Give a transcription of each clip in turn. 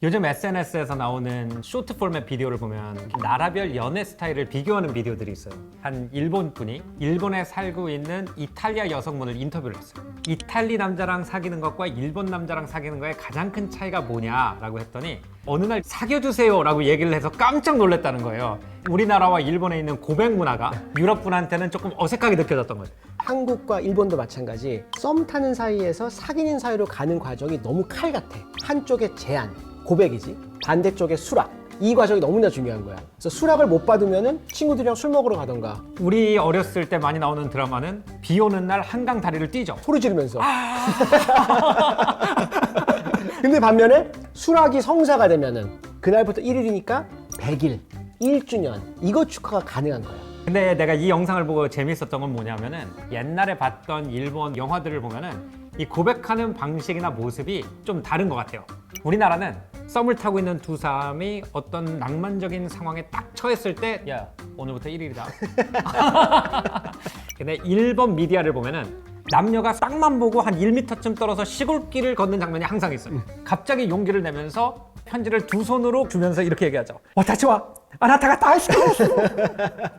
요즘 SNS에서 나오는 쇼트 포맷 비디오를 보면 나라별 연애 스타일을 비교하는 비디오들이 있어요. 한 일본 분이 일본에 살고 있는 이탈리아 여성분을 인터뷰를 했어요. 이탈리 남자랑 사귀는 것과 일본 남자랑 사귀는 거의 가장 큰 차이가 뭐냐라고 했더니 어느 날 사귀어주세요 라고 얘기를 해서 깜짝 놀랐다는 거예요. 우리나라와 일본에 있는 고백 문화가 유럽 분한테는 조금 어색하게 느껴졌던 거죠. 한국과 일본도 마찬가지. 썸 타는 사이에서 사귀는 사이로 가는 과정이 너무 칼 같아. 한쪽에 제한, 고백이지, 반대쪽에 수락. 이 과정이 너무나 중요한 거야. 그래서 수락을 못 받으면은 친구들이랑 술 먹으러 가던가 우리 어렸을 때 많이 나오는 드라마는 비 오는 날 한강 다리를 뛰죠. 소리 지르면서. 근데 반면에 수락이 성사가 되면은 그날부터 1일이니까 100일, 1주년 이거 축하가 가능한 거야. 근데 내가 이 영상을 보고 재밌었던 건 뭐냐면은 옛날에 봤던 일본 영화들을 보면은 이 고백하는 방식이나 모습이 좀 다른 것 같아요. 우리나라는 썸을 타고 있는 두 사람이 어떤 낭만적인 상황에 딱 처했을 때 야, 오늘부터 1일이다. 근데 일본 미디어를 보면은 남녀가 쌍만 보고 한 1m쯤 떨어져 시골길을 걷는 장면이 항상 있어요. 갑자기 용기를 내면서 편지를 두 손으로 주면서 이렇게 얘기하죠. 다시 와. 아나타가 다시.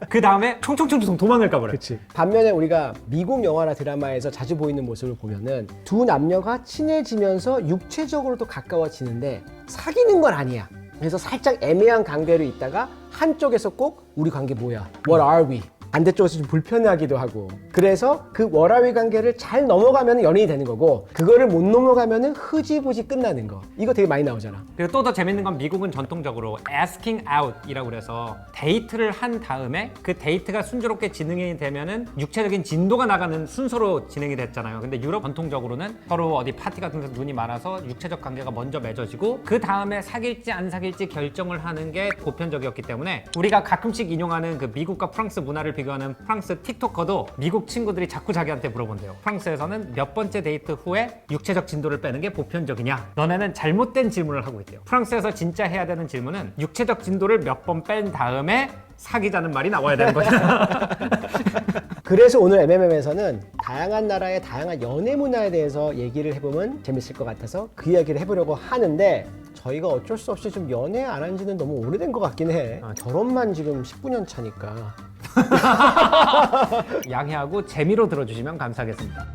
그 다음에 총총총총 도망을 가버려요. 그치. 반면에 우리가 미국 영화나 드라마에서 자주 보이는 모습을 보면은 두 남녀가 친해지면서 육체적으로도 가까워지는데 사귀는 건 아니야. 그래서 살짝 애매한 관계로 있다가 한쪽에서 꼭 우리 관계 뭐야? What are we? 반대쪽에서 좀 불편해하기도 하고. 그래서 그 워라위 관계를 잘 넘어가면 연인이 되는 거고 그거를 못 넘어가면 흐지부지 끝나는 거. 이거 되게 많이 나오잖아. 그리고 또 더 재밌는 건 미국은 전통적으로 asking out이라고 그래서 데이트를 한 다음에 그 데이트가 순조롭게 진행이 되면은 육체적인 진도가 나가는 순서로 진행이 됐잖아요. 근데 유럽 전통적으로는 서로 어디 파티 같은 데서 눈이 많아서 육체적 관계가 먼저 맺어지고 그 다음에 사귈지 안 사귈지 결정을 하는 게 보편적이었기 때문에 우리가 가끔씩 인용하는 그 미국과 프랑스 문화를 비교하는 프랑스 틱토커도 미국 친구들이 자꾸 자기한테 물어본대요. 프랑스에서는 몇 번째 데이트 후에 육체적 진도를 빼는 게 보편적이냐? 너네는 잘못된 질문을 하고 있대요. 프랑스에서 진짜 해야 되는 질문은 육체적 진도를 몇 번 뺀 다음에 사귀자는 말이 나와야 되는 거죠. 그래서 오늘 MMM에서는 다양한 나라의 다양한 연애 문화에 대해서 얘기를 해보면 재밌을 것 같아서 그 이야기를 해보려고 하는데 저희가 어쩔 수 없이 좀 연애 안 한 지는 너무 오래된 것 같긴 해. 결혼만 지금 19년 차니까. 양해하고 재미로 들어주시면 감사하겠습니다.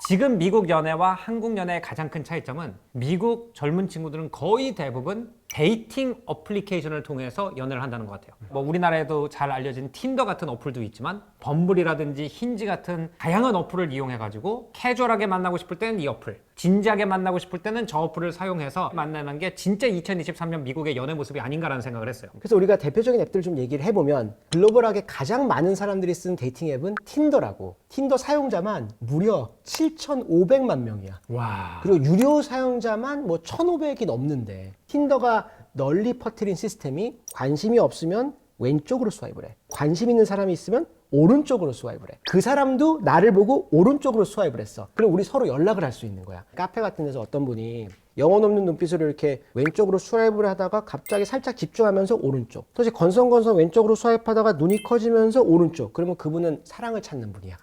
지금 미국 연애와 한국 연애의 가장 큰 차이점은 미국 젊은 친구들은 거의 대부분 데이팅 어플리케이션을 통해서 연애를 한다는 것 같아요. 뭐 우리나라에도 잘 알려진 틴더 같은 어플도 있지만 범블이라든지 힌지 같은 다양한 어플을 이용해가지고 캐주얼하게 만나고 싶을 때는 이 어플, 진지하게 만나고 싶을 때는 저 어플을 사용해서 만나는 게 진짜 2023년 미국의 연애 모습이 아닌가라는 생각을 했어요. 그래서 우리가 대표적인 앱들 좀 얘기를 해보면 글로벌하게 가장 많은 사람들이 쓰는 데이팅 앱은 틴더라고. 틴더 사용자만 무려 7,500만 명이야. 와. 그리고 유료 사용자만 뭐 1,500이 넘는데 틴더가 널리 퍼뜨린 시스템이 관심이 없으면 왼쪽으로 스와이프를 해. 관심 있는 사람이 있으면 오른쪽으로 스와이프를 해. 그 사람도 나를 보고 오른쪽으로 스와이프를 했어. 그럼 우리 서로 연락을 할 수 있는 거야. 카페 같은 데서 어떤 분이 영혼 없는 눈빛으로 이렇게 왼쪽으로 스와이프를 하다가 갑자기 살짝 집중하면서 오른쪽. 또 이제 건성건성 왼쪽으로 스와이프하다가 눈이 커지면서 오른쪽. 그러면 그분은 사랑을 찾는 분이야.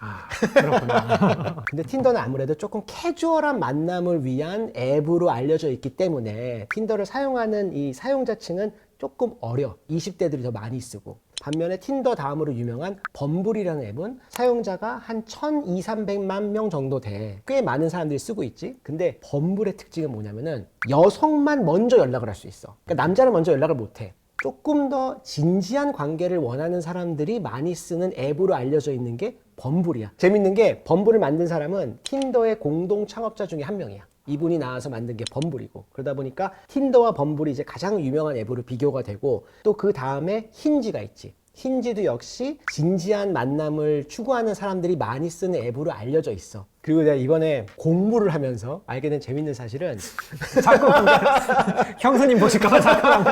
그렇구나. 근데 틴더는 아무래도 조금 캐주얼한 만남을 위한 앱으로 알려져 있기 때문에 틴더를 사용하는 이 사용자층은 조금 어려. 20대들이 더 많이 쓰고. 반면에 틴더 다음으로 유명한 범블이라는 앱은 사용자가 한 1,200~300만 명 정도 돼. 꽤 많은 사람들이 쓰고 있지. 근데 범블의 특징은 뭐냐면은 여성만 먼저 연락을 할 수 있어. 그러니까 남자는 먼저 연락을 못 해. 조금 더 진지한 관계를 원하는 사람들이 많이 쓰는 앱으로 알려져 있는 게 범블이야. 재밌는 게 범블을 만든 사람은 틴더의 공동 창업자 중에 한 명이야. 이분이 나와서 만든 게 범블이고 그러다 보니까 틴더와 범블이 이제 가장 유명한 앱으로 비교가 되고 또 그 다음에 힌지가 있지. 힌지도 역시 진지한 만남을 추구하는 사람들이 많이 쓰는 앱으로 알려져 있어. 그리고 내가 이번에 공부를 하면서 알게 된 재밌는 사실은 자꾸 형수님 보실까봐 자꾸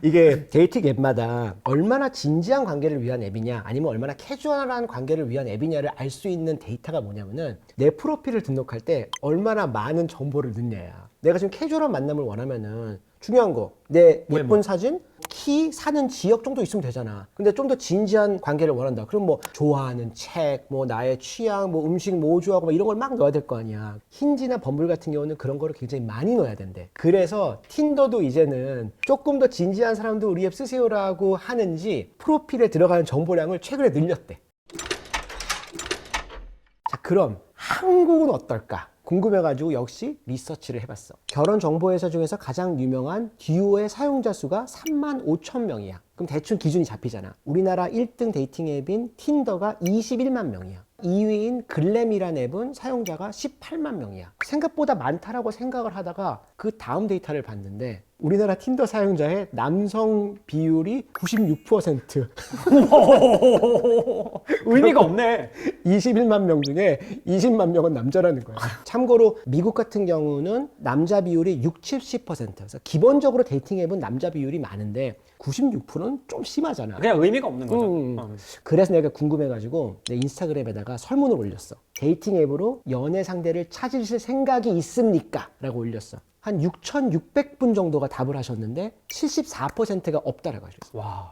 이게 데이팅 앱마다 얼마나 진지한 관계를 위한 앱이냐 아니면 얼마나 캐주얼한 관계를 위한 앱이냐를 알 수 있는 데이터가 뭐냐면은 내 프로필을 등록할 때 얼마나 많은 정보를 넣냐야. 내가 지금 캐주얼한 만남을 원하면은 중요한 거. 내 외모. 예쁜 사진, 키, 사는 지역 정도 있으면 되잖아. 근데 좀 더 진지한 관계를 원한다. 그럼 뭐 좋아하는 책, 뭐 나의 취향, 뭐 음식 뭐 좋아하고 막 이런 걸 막 넣어야 될 거 아니야. 힌지나 범블 같은 경우는 그런 거를 굉장히 많이 넣어야 된대. 그래서 틴더도 이제는 조금 더 진지한 사람도 우리 앱 쓰세요라고 하는지 프로필에 들어가는 정보량을 최근에 늘렸대. 자, 그럼 한국은 어떨까? 궁금해가지고 역시 리서치를 해봤어. 결혼 정보회사 중에서 가장 유명한 듀오의 사용자 수가 35,000명이야. 그럼 대충 기준이 잡히잖아. 우리나라 1등 데이팅 앱인 틴더가 21만 명이야. 2위인 글램이라는 앱은 사용자가 18만 명이야. 생각보다 많다라고 생각을 하다가 그 다음 데이터를 봤는데 우리나라 틴더 사용자의 남성 비율이 96%. 의미가 없네. 21만 명 중에 20만 명은 남자라는 거야. 참고로 미국 같은 경우는 남자 비율이 60~70%. 그래서 기본적으로 데이팅 앱은 남자 비율이 많은데 96%는 좀 심하잖아. 그냥 의미가 없는 거죠. 그래서 내가 궁금해가지고 내 인스타그램에다가 설문을 올렸어. 데이팅 앱으로 연애 상대를 찾으실 생각이 있습니까? 라고 올렸어. 한 6,600분 정도가 답을 하셨는데 74%가 없다라고 하셨어. 와.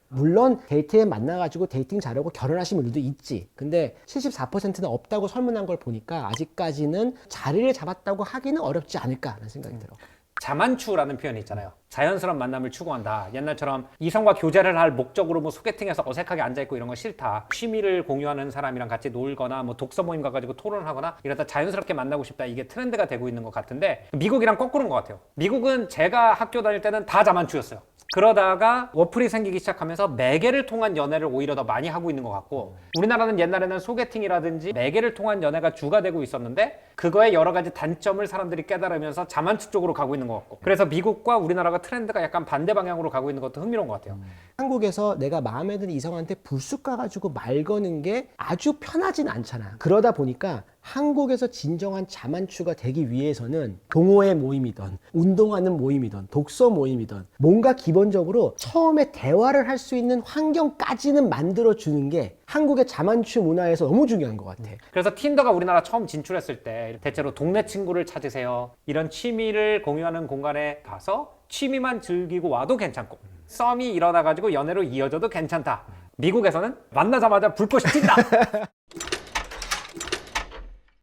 물론 데이트에 만나가지고 데이팅 잘하고 결혼하신 분들도 있지. 근데 74%는 없다고 설문한 걸 보니까 아직까지는 자리를 잡았다고 하기는 어렵지 않을까라는 생각이 들어. 자만추라는 표현이 있잖아요. 자연스러운 만남을 추구한다. 옛날처럼 이성과 교제를 할 목적으로 뭐 소개팅에서 어색하게 앉아있고 이런 거 싫다. 취미를 공유하는 사람이랑 같이 놀거나 뭐 독서 모임 가가지고 토론을 하거나 이러다 자연스럽게 만나고 싶다. 이게 트렌드가 되고 있는 것 같은데 미국이랑 거꾸로인 것 같아요. 미국은 제가 학교 다닐 때는 다 자만추였어요. 그러다가 어플이 생기기 시작하면서 매개를 통한 연애를 오히려 더 많이 하고 있는 것 같고 우리나라는 옛날에는 소개팅이라든지 매개를 통한 연애가 주가 되고 있었는데 그거의 여러 가지 단점을 사람들이 깨달으면서 자만추 쪽으로 가고 있는 것 같고 그래서 미국과 우리나라가 트렌드가 약간 반대 방향으로 가고 있는 것도 흥미로운 것 같아요. 한국에서 내가 마음에 드는 이성한테 불쑥 가가지고 말 거는 게 아주 편하진 않잖아. 그러다 보니까 한국에서 진정한 자만추가 되기 위해서는 동호회 모임이든 운동하는 모임이든 독서 모임이든 뭔가 기본적으로 처음에 대화를 할 수 있는 환경까지는 만들어주는 게 한국의 자만추 문화에서 너무 중요한 것 같아. 그래서 틴더가 우리나라 처음 진출했을 때 대체로 동네 친구를 찾으세요. 이런 취미를 공유하는 공간에 가서 취미만 즐기고 와도 괜찮고 썸이 일어나가지고 연애로 이어져도 괜찮다. 미국에서는 만나자마자 불꽃이 튄다.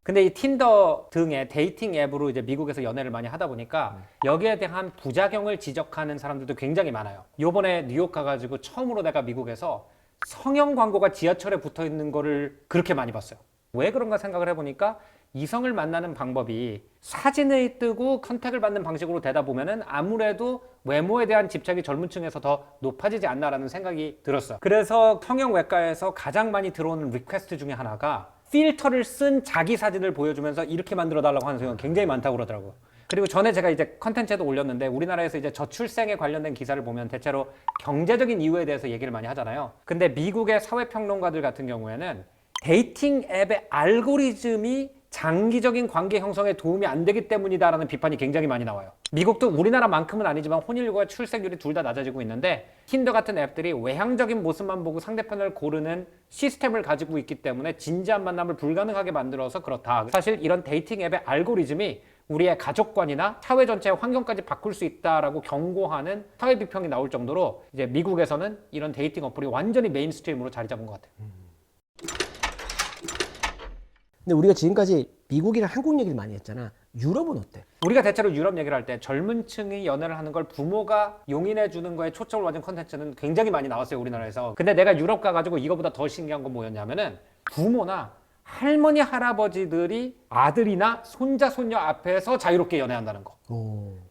근데 이 틴더 등의 데이팅 앱으로 이제 미국에서 연애를 많이 하다 보니까 여기에 대한 부작용을 지적하는 사람들도 굉장히 많아요. 요번에 뉴욕 가가지고 처음으로 내가 미국에서 성형 광고가 지하철에 붙어 있는 거를 그렇게 많이 봤어요. 왜 그런가 생각을 해보니까 이성을 만나는 방법이 사진을 뜨고 컨택을 받는 방식으로 되다 보면은 아무래도 외모에 대한 집착이 젊은 층에서 더 높아지지 않나라는 생각이 들었어요. 그래서 성형외과에서 가장 많이 들어오는 리퀘스트 중에 하나가 필터를 쓴 자기 사진을 보여주면서 이렇게 만들어 달라고 하는 경우가 굉장히 많다고 그러더라고요. 그리고 전에 제가 이제 컨텐츠에도 올렸는데 우리나라에서 이제 저출생에 관련된 기사를 보면 대체로 경제적인 이유에 대해서 얘기를 많이 하잖아요. 근데 미국의 사회평론가들 같은 경우에는 데이팅 앱의 알고리즘이 장기적인 관계 형성에 도움이 안 되기 때문이다라는 비판이 굉장히 많이 나와요. 미국도 우리나라만큼은 아니지만 혼인율과 출생률이 둘 다 낮아지고 있는데 틴더 같은 앱들이 외향적인 모습만 보고 상대편을 고르는 시스템을 가지고 있기 때문에 진지한 만남을 불가능하게 만들어서 그렇다. 사실 이런 데이팅 앱의 알고리즘이 우리의 가족관이나 사회 전체의 환경까지 바꿀 수 있다라고 경고하는 사회 비평이 나올 정도로 이제 미국에서는 이런 데이팅 어플이 완전히 메인스트림으로 자리 잡은 것 같아요. 근데 우리가 지금까지 미국이랑 한국 얘기를 많이 했잖아. 유럽은 어때? 우리가 대체로 유럽 얘기를 할 때 젊은 층이 연애를 하는 걸 부모가 용인해 주는 거에 초점을 맞은 컨텐츠는 굉장히 많이 나왔어요, 우리나라에서. 근데 내가 유럽 가가지고 이거보다 더 신기한 건 뭐였냐면은 부모나 할머니, 할아버지들이 아들이나 손자, 손녀 앞에서 자유롭게 연애한다는 거.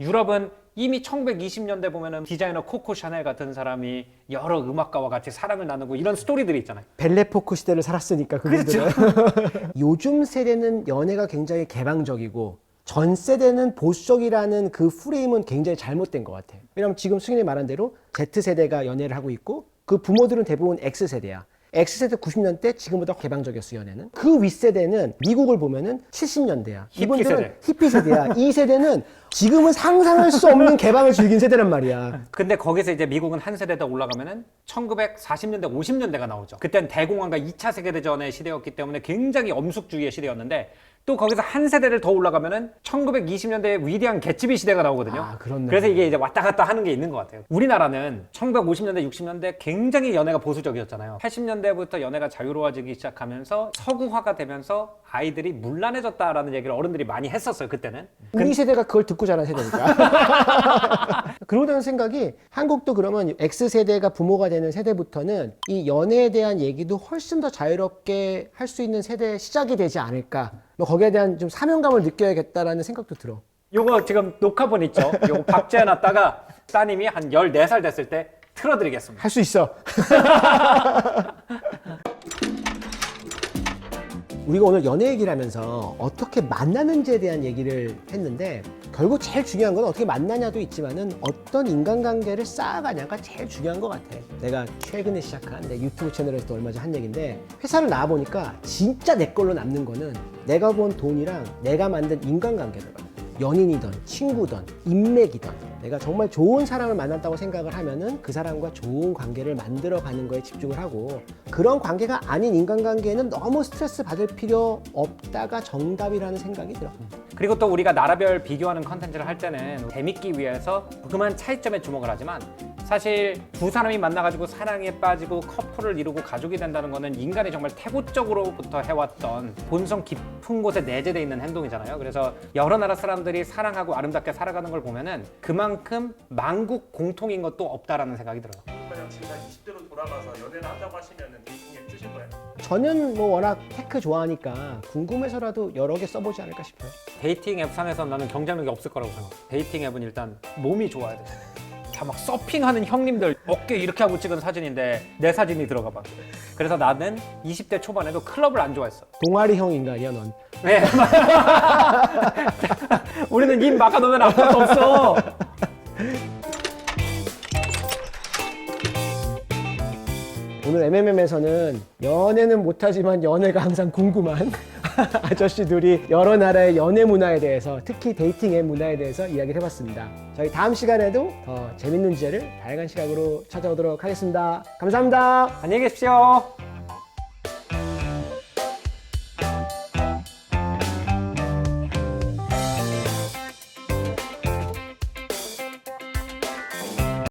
유럽은 이미 1920년대 보면은 디자이너 코코 샤넬 같은 사람이 여러 음악가와 같이 사랑을 나누고 이런 스토리들이 있잖아요. 벨레포크 시대를 살았으니까 그분들은. 그렇죠. 요즘 세대는 연애가 굉장히 개방적이고 전 세대는 보수적이라는 그 프레임은 굉장히 잘못된 것 같아. 왜냐면 지금 승현이 말한 대로 Z세대가 연애를 하고 있고 그 부모들은 대부분 X세대야. X세대 90년대 지금보다 개방적이었어 연애는. 그 윗세대는 미국을 보면은 70년대야. 히피 세대. 히피 세대야. 이 세대는 지금은 상상할 수 없는 개방을 즐긴 세대란 말이야. 근데 거기서 이제 미국은 한 세대 더 올라가면은 1940년대, 50년대가 나오죠. 그땐 대공황과 2차 세계대전의 시대였기 때문에 굉장히 엄숙주의의 시대였는데 또 거기서 한 세대를 더 올라가면은 1920년대의 위대한 개츠비 시대가 나오거든요. 아, 그렇네. 그래서 이게 이제 왔다 갔다 하는 게 있는 것 같아요. 우리나라는 1950년대, 60년대 굉장히 연애가 보수적이었잖아요. 80년대부터 연애가 자유로워지기 시작하면서 서구화가 되면서 아이들이 문란해졌다라는 얘기를 어른들이 많이 했었어요, 그때는. 우리 세대가 그걸 듣고 자란 세대니까. 그러다는 생각이 한국도 그러면 X세대가 부모가 되는 세대부터는 이 연애에 대한 얘기도 훨씬 더 자유롭게 할 수 있는 세대의 시작이 되지 않을까. 뭐 거기에 대한 좀 사명감을 느껴야겠다라는 생각도 들어. 요거 지금 녹화본 있죠? 요거 박제해 놨다가 따님이 한 14살 됐을 때 틀어드리겠습니다. 할 수 있어. 우리가 오늘 연애 얘기를 하면서 어떻게 만나는지에 대한 얘기를 했는데 결국 제일 중요한 건 어떻게 만나냐도 있지만은 어떤 인간관계를 쌓아가냐가 제일 중요한 것 같아. 내가 최근에 시작한 내 유튜브 채널에서도 얼마 전 한 얘기인데 회사를 나와보니까 진짜 내 걸로 남는 거는 내가 번 돈이랑 내가 만든 인간관계더라고. 연인이든 친구든 인맥이든 내가 정말 좋은 사람을 만났다고 생각을 하면은 그 사람과 좋은 관계를 만들어가는 거에 집중을 하고 그런 관계가 아닌 인간관계에는 너무 스트레스 받을 필요 없다가 정답이라는 생각이 들어. 그리고 또 우리가 나라별 비교하는 컨텐츠를 할 때는 재밌기 위해서 그만 차이점에 주목을 하지만 사실 두 사람이 만나가지고 사랑에 빠지고 커플을 이루고 가족이 된다는 거는 인간이 정말 태고적으로부터 해왔던 본성 깊은 곳에 내재되어 있는 행동이잖아요. 그래서 여러 나라 사람들이 사랑하고 아름답게 살아가는 걸 보면은 그만큼 만국 공통인 것도 없다라는 생각이 들어요. 그냥 지금 20대로 돌아가서 연애를 한다고 하시면은 데이팅 앱 쓰실 거예요? 저는 뭐 워낙 테크 좋아하니까 궁금해서라도 여러 개 써보지 않을까 싶어요. 데이팅 앱 상에서 나는 경쟁력이 없을 거라고 생각해. 데이팅 앱은 일단 몸이 좋아야 돼. 다 막 서핑하는 형님들 어깨 이렇게 하고 찍은 사진인데 내 사진이 들어가 봐. 그래서 나는 20대 초반에도 클럽을 안 좋아했어. 동아리형 인간이야 넌. 네. 우리는 입 막아놓으면 아무것도 없어. 오늘 MMM에서는 연애는 못하지만 연애가 항상 궁금한 아저씨들이 여러 나라의 연애 문화에 대해서 특히 데이팅 앱 문화에 대해서 이야기를 해봤습니다. 저희 다음 시간에도 더 재밌는 주제를 다양한 시각으로 찾아오도록 하겠습니다. 감사합니다. 안녕히 계십시오.